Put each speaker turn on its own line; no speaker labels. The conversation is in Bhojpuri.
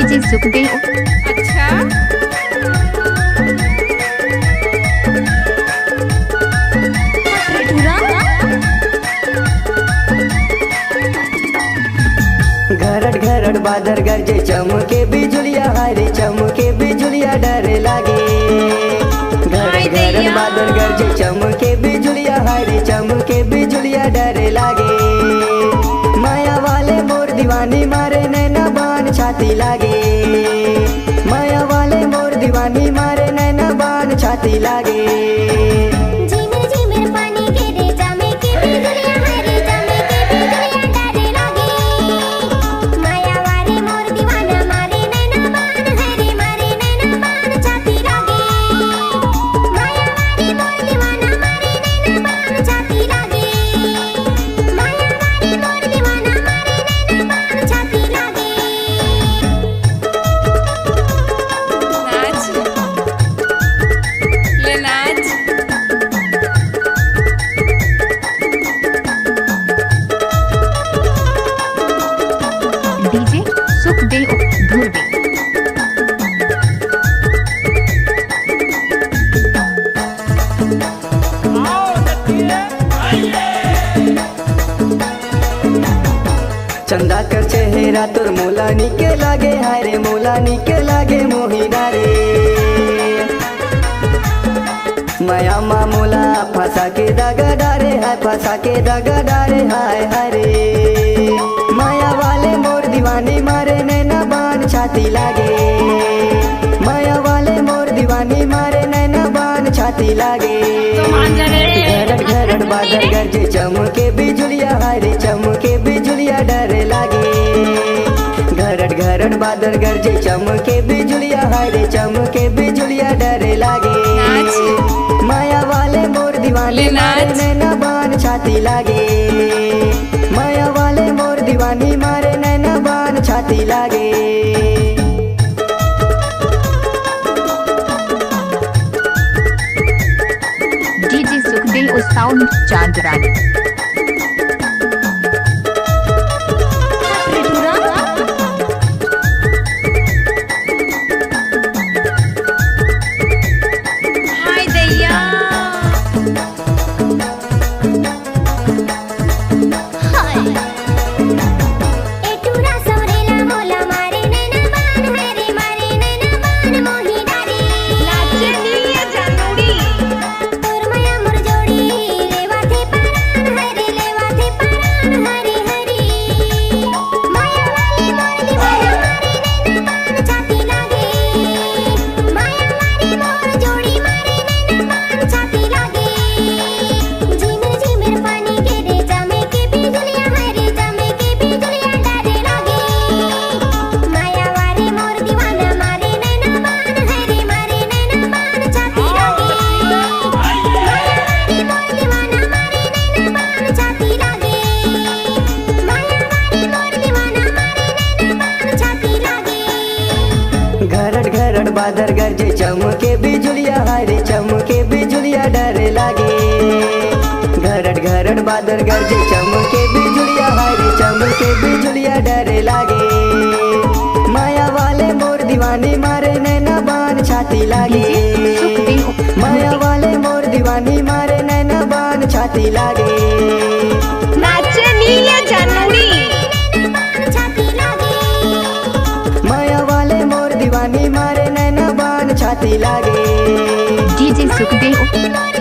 डीजे सुखदेव।
अच्छा
घरट घरट बादर गरजे चमके बिजुलिया हारे चमके बिजुलिया डर लागे। घरट घरट बादर गरजे चमके बिजुलिया हारे चमके बिजुलिया डर लागे। माया वाले मोर दीवानी मारे नैना बान छाती लागे। माया वाले मोर दीवानी मारे नैना बान छाती लागे।
डीजे सुखदेव धुर्वे।
चंदा कर चेहरा तुर मोला निके लागे हारे मोला निके लागे मोहिना रे। माया मामूला फंसा के दागा डारे है फंसा के दागा डारे हाय हरे। माया वाले मोर दीवानी मारे नैना बान छाती लागे। माया वाले मोर दीवानी मारे नैना बान छाती लागे। घरट घरट बादल गरजे चमके बिजुलिया हारे चमके बिजुलिया डर लागे। घरट घरट बादल गरजे चमके बिजुलिया हारे चमके बिजुलिया डर लागे। माया वाले मोर दीवानी मारे नैना बान छाती लागे। माया वाले मोर दीवानी मारे नैना बान छाती लागे।
DJ Sukhdev sound Chandrani.
घरट घरट बादर गरजे चमके बिजुलिया हारे चमके बिजुलिया डर लागे। घरट घरट बादर गरजे चमके बिजुलिया हारे चमके बिजुलिया डर लागे। माया वाले मोर दीवानी मारे नैना बान छाती लागे। माया वाले मोर दीवानी मारे नैना बान छाती लागे। माया वाले मोर दीवानी मारे नैना बान छाती लागे।
डीजे सुखदेव।